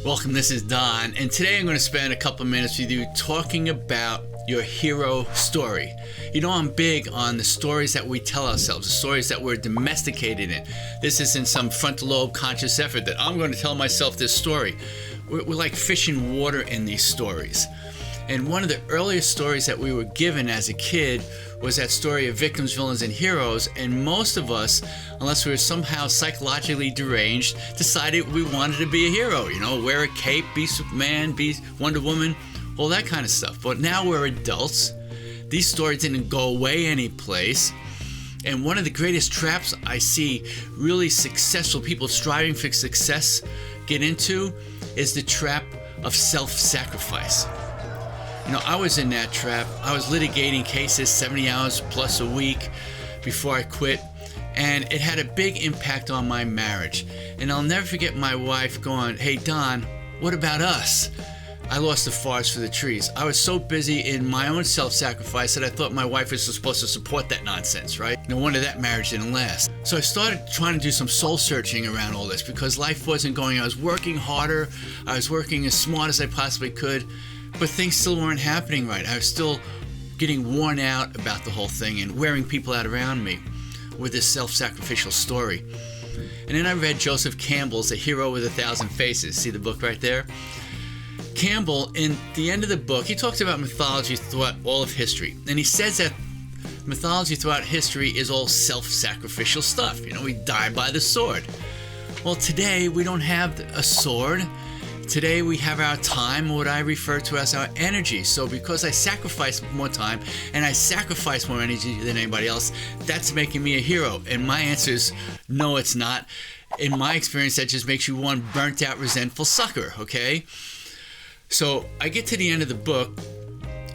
Welcome, this is Don, and today I'm going to spend a couple minutes with you talking about your hero story. You know, I'm big on the stories that we tell ourselves, the stories that we're domesticated in. This isn't some frontal lobe conscious effort that I'm going to tell myself this story. We're like fish in water in these stories. And one of the earliest stories that we were given as a kid was that story of victims, villains, and heroes. And most of us, unless we were somehow psychologically deranged, decided we wanted to be a hero. You know, wear a cape, be Superman, be Wonder Woman, all that kind of stuff. But now we're adults. These stories didn't go away anyplace. And one of the greatest traps I see really successful people striving for success get into is the trap of self-sacrifice. You know, I was in that trap. I was litigating cases 70 hours plus a week before I quit, and it had a big impact on my marriage. And I'll never forget my wife going, "Hey Don, what about us?" I lost the forest for the trees. I was so busy in my own self-sacrifice that I thought my wife was supposed to support that nonsense, right? No wonder that marriage didn't last. So I started trying to do some soul searching around all this because life wasn't going. I was working harder. I was working as smart as I possibly could. But things still weren't happening right. I was still getting worn out about the whole thing and wearing people out around me with this self-sacrificial story. And then I read Joseph Campbell's A Hero with a Thousand Faces. See the book right there? Campbell, in the end of the book, he talks about mythology throughout all of history. And he says that mythology throughout history is all self-sacrificial stuff. You know, we die by the sword. Well, today we don't have a sword. Today we have our time, what I refer to as our energy. So because I sacrifice more time and I sacrifice more energy than anybody else, that's making me a hero. And my answer is no, it's not. In my experience, that just makes you one burnt out, resentful sucker, okay? So I get to the end of the book,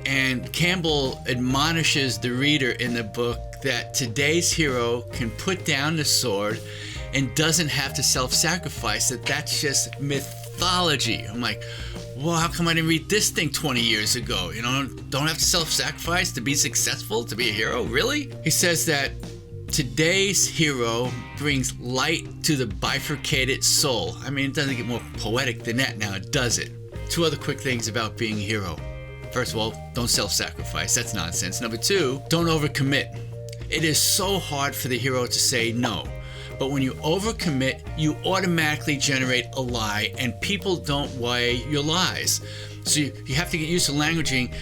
and Campbell admonishes the reader in the book that today's hero can put down the sword and doesn't have to self-sacrifice, that's just mythology. I'm like, well, how come I didn't read this thing 20 years ago? You know, don't have to self-sacrifice to be successful, to be a hero? Really? He says that today's hero brings light to the bifurcated soul. I mean, it doesn't get more poetic than that now, does it? Two other quick things about being a hero. First of all, don't self-sacrifice. That's nonsense. Number two, don't overcommit. It is so hard for the hero to say no. But when you overcommit, you automatically generate a lie, and people don't weigh your lies. So you have to get used to languaging.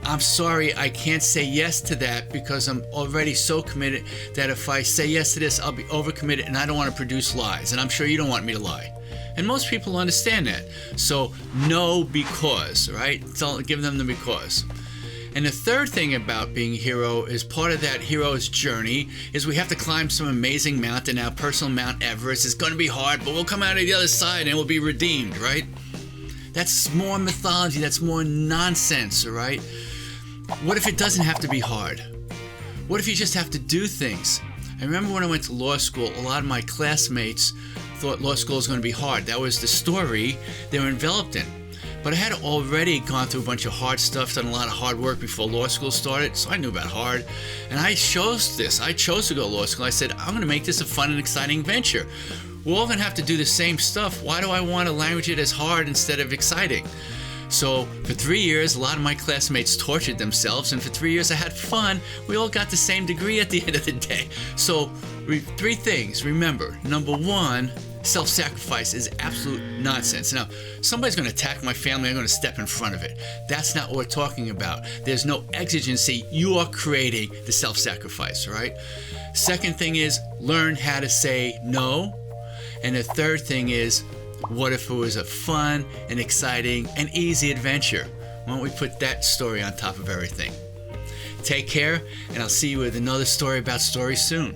I'm sorry, I can't say yes to that because I'm already so committed that if I say yes to this, I'll be overcommitted and I don't want to produce lies. And I'm sure you don't want me to lie. And most people understand that. So no because, right? Give them the because. And the third thing about being a hero is part of that hero's journey is we have to climb some amazing mountain. Our personal Mount Everest is going to be hard, but we'll come out of the other side and we'll be redeemed, right? That's more mythology. That's more nonsense, all right? What if it doesn't have to be hard? What if you just have to do things? I remember when I went to law school, a lot of my classmates thought law school was going to be hard. That was the story they were enveloped in. But I had already gone through a bunch of hard stuff, done a lot of hard work before law school started, so I knew about hard. And I chose this. I chose to go to law school. I said, I'm going to make this a fun and exciting venture. We're all going to have to do the same stuff. Why do I want to language it as hard instead of exciting? So for 3 years, a lot of my classmates tortured themselves, and for 3 years I had fun. We all got the same degree at the end of the day. So three things. Remember, number one, self-sacrifice is absolute nonsense. Now, somebody's going to attack my family, I'm going to step in front of it. That's not what we're talking about. There's no exigency. You are creating the self-sacrifice, right? Second thing is learn how to say no. And the third thing is, what if it was a fun and exciting and easy adventure? Why don't we put that story on top of everything? Take care, and I'll see you with another story about stories soon.